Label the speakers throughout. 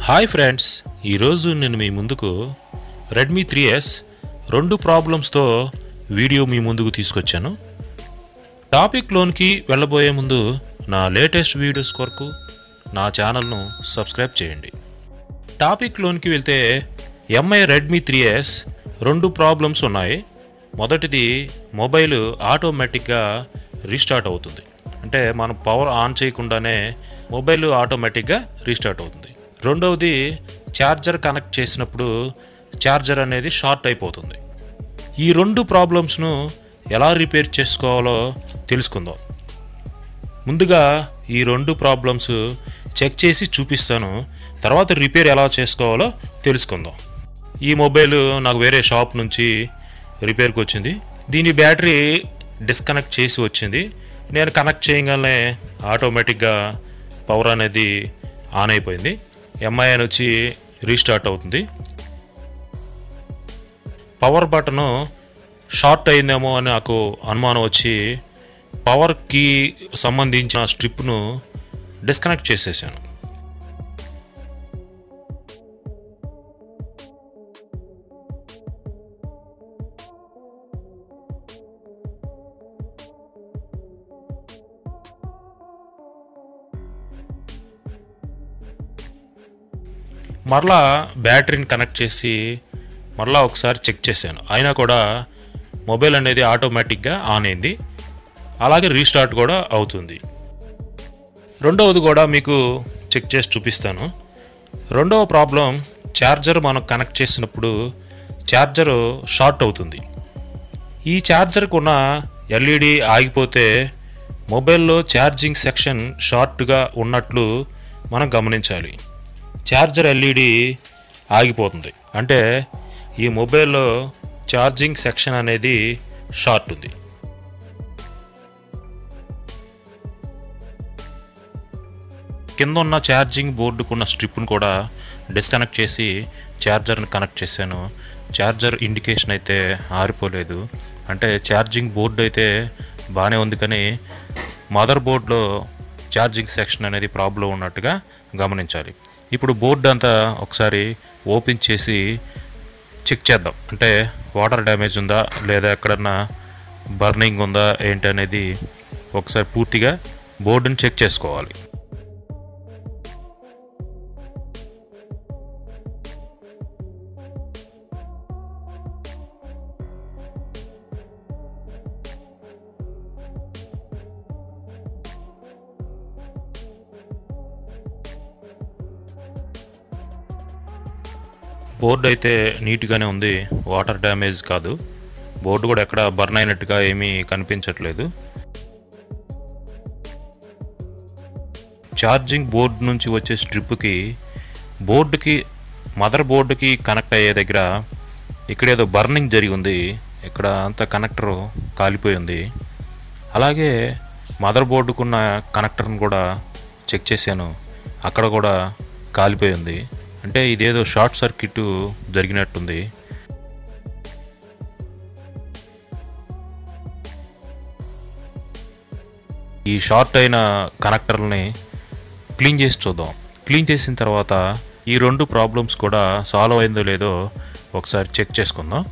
Speaker 1: Hi friends, ఈరోజు నేను మీ ముందుకు రెడ్మీ 3S 2 ప్రాబ్లమ్స్తో వీడియో మీ ముందుకు తీసుకొచ్చాను. టాపిక్లోనికి వెళ్ళబోయే ముందు నా లేటెస్ట్ వీడియోస్ కొరకు నా ఛానల్ను సబ్స్క్రైబ్ చేయండి. టాపిక్లోనికి వెళ్తే ఎంఐ రెడ్మీ 3S 2 ప్రాబ్లమ్స్ ఉన్నాయి. మొదటిది, మొబైల్ ఆటోమేటిక్గా రీస్టార్ట్ అవుతుంది. అంటే మనం పవర్ ఆన్ చేయకుండానే మొబైల్ ఆటోమేటిక్గా రీస్టార్ట్ అవుతుంది. రెండవది, ఛార్జర్ కనెక్ట్ చేసినప్పుడు ఛార్జర్ అనేది షార్ట్ అయిపోతుంది. ఈ 2 ప్రాబ్లమ్స్ను ఎలా రిపేర్ చేసుకోవాలో తెలుసుకుందాం. ముందుగా ఈ 2 ప్రాబ్లమ్స్ చెక్ చేసి చూపిస్తాను. తర్వాత రిపేర్ ఎలా చేసుకోవాలో తెలుసుకుందాం. ఈ మొబైల్ నాకు వేరే షాప్ నుంచి రిపేర్కి వచ్చింది. దీని బ్యాటరీ డిస్కనెక్ట్ చేసి వచ్చింది. నేను కనెక్ట్ చేయగానే ఆటోమేటిక్గా పవర్ అనేది ఆన్ అయిపోయింది. ఎంఐ అని వచ్చి రీస్టార్ట్ అవుతుంది. పవర్ బటను షార్ట్ అయిందేమో అని నాకు అనుమానం వచ్చి పవర్కి సంబంధించిన స్ట్రిప్ను డిస్కనెక్ట్ చేసేసాను. మరలా బ్యాటరీని కనెక్ట్ చేసి మరలా ఒకసారి చెక్ చేశాను. అయినా కూడా మొబైల్ అనేది ఆటోమేటిక్గా ఆన్ అయింది. అలాగే రీస్టార్ట్ కూడా అవుతుంది. రెండవది కూడా మీకు చెక్ చేసి చూపిస్తాను. రెండవ ప్రాబ్లం, ఛార్జర్ మనం కనెక్ట్ చేసినప్పుడు ఛార్జరు షార్ట్ అవుతుంది. ఈ ఛార్జర్కు ఉన్న ఎల్ఈడి ఆగిపోతే మొబైల్లో ఛార్జింగ్ సెక్షన్ షార్ట్గా ఉన్నట్లు మనం గమనించాలి. ఛార్జర్ ఎల్ఈడి ఆగిపోతుంది అంటే ఈ మొబైల్లో ఛార్జింగ్ సెక్షన్ అనేది షార్ట్ ఉంది. కింద ఉన్న ఛార్జింగ్ బోర్డుకున్న స్ట్రిప్ను కూడా డిస్కనెక్ట్ చేసి ఛార్జర్ని కనెక్ట్ చేశాను. ఛార్జర్ ఇండికేషన్ అయితే ఆరిపోలేదు. అంటే ఛార్జింగ్ బోర్డు అయితే బాగానే ఉంది, కానీ మదర్ బోర్డులో ఛార్జింగ్ సెక్షన్ అనేది ప్రాబ్లం ఉన్నట్టుగా గమనించాలి. ఇప్పుడు బోర్డు అంతా ఒకసారి ఓపెన్ చేసి చెక్ చేద్దాం. అంటే వాటర్ డ్యామేజ్ ఉందా లేదా ఎక్కడన్నా బర్నింగ్ ఉందా ఏంటి అనేది ఒకసారి పూర్తిగా బోర్డుని చెక్ చేసుకోవాలి. బోర్డు అయితే నీట్గానే ఉంది, వాటర్ డ్యామేజ్ కాదు. బోర్డు కూడా ఎక్కడ బర్న్ అయినట్టుగా ఏమీ కనిపించట్లేదు. ఛార్జింగ్ బోర్డు నుంచి వచ్చే స్ట్రిప్కి బోర్డుకి మదర్ బోర్డుకి కనెక్ట్ అయ్యే దగ్గర ఇక్కడేదో బర్నింగ్ జరిగి ఉంది. ఇక్కడ అంతా కనెక్టర్ కాలిపోయి ఉంది. అలాగే మదర్ బోర్డుకున్న కనెక్టర్ని కూడా చెక్ చేశాను, అక్కడ కూడా కాలిపోయి ఉంది. అంటే ఇదేదో షార్ట్ సర్క్యూట్ జరిగినట్టుంది. ఈ షార్ట్ అయిన కనెక్టర్ని క్లీన్ చేసి చూద్దాం. క్లీన్ చేసిన తర్వాత ఈ 2 ప్రాబ్లమ్స్ కూడా సాల్వ్ అయిందో లేదో ఒకసారి చెక్ చేసుకుందాం.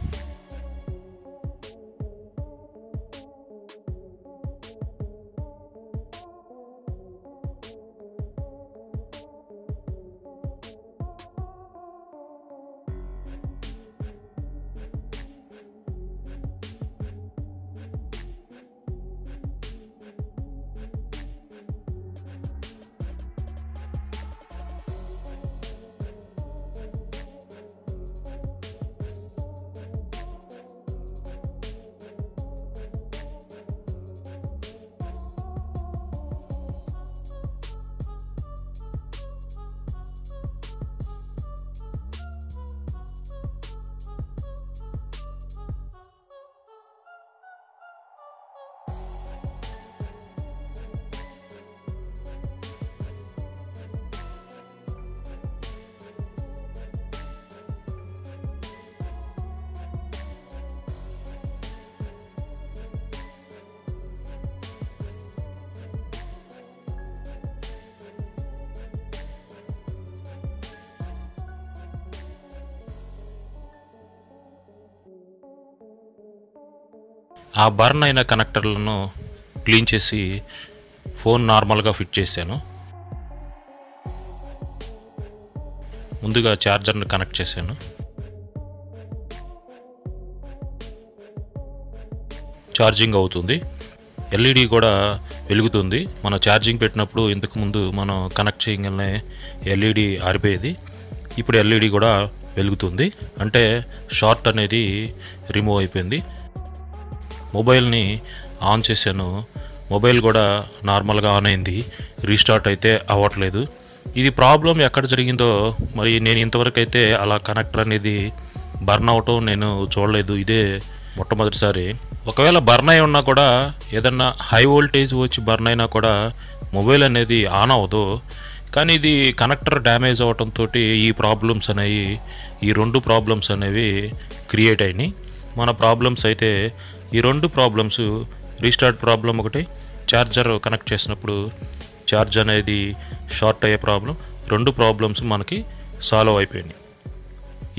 Speaker 1: ఆ బర్న్ అయిన కనెక్టర్లను క్లీన్ చేసి ఫోన్ నార్మల్గా ఫిట్ చేశాను. ముందుగా ఛార్జర్ని కనెక్ట్ చేశాను. ఛార్జింగ్ అవుతుంది. ఎల్ఈడి కూడా వెలుగుతుంది. మన ఛార్జింగ్ పెట్టినప్పుడు ఇంతకుముందు మనం కనెక్ట్ చేయగానే ఎల్ఈడి ఆరిపోయేది. ఇప్పుడు ఎల్ఈడి కూడా వెలుగుతుంది. అంటే షార్ట్ అనేది రిమూవ్ అయిపోయింది. మొబైల్ని ఆన్ చేశాను. మొబైల్ కూడా నార్మల్గా ఆన్ అయింది. రీస్టార్ట్ అయితే అవ్వట్లేదు. ఇది ప్రాబ్లం ఎక్కడ జరిగిందో మరి నేను ఇంతవరకు అయితే అలా కనెక్టర్ అనేది బర్న్ అవటం నేను చూడలేదు. ఇదే మొట్టమొదటిసారి. ఒకవేళ బర్న్ అయి ఉన్నా కూడా ఏదన్నా హై వోల్టేజ్ వచ్చి బర్న్ అయినా కూడా మొబైల్ అనేది ఆన్ అవ్వదు. కానీ ఇది కనెక్టర్ డ్యామేజ్ అవటంతో ఈ ప్రాబ్లమ్స్ అనేవి, ఈ 2 ప్రాబ్లమ్స్ అనేవి క్రియేట్ అయినాయి. మన ప్రాబ్లమ్స్ అయితే ఈ 2 ప్రాబ్లమ్స్, రీస్టార్ట్ ప్రాబ్లం ఒకటి, ఛార్జర్ కనెక్ట్ చేసినప్పుడు ఛార్జ్ అనేది షార్ట్ అయ్యే ప్రాబ్లం, 2 ప్రాబ్లమ్స్ మనకి సాల్వ్ అయిపోయినాయి.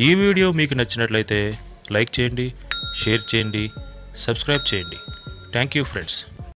Speaker 1: ఈ వీడియో మీకు నచ్చినట్లయితే లైక్ చేయండి, షేర్ చేయండి, సబ్స్క్రైబ్ చేయండి. Thank you friends.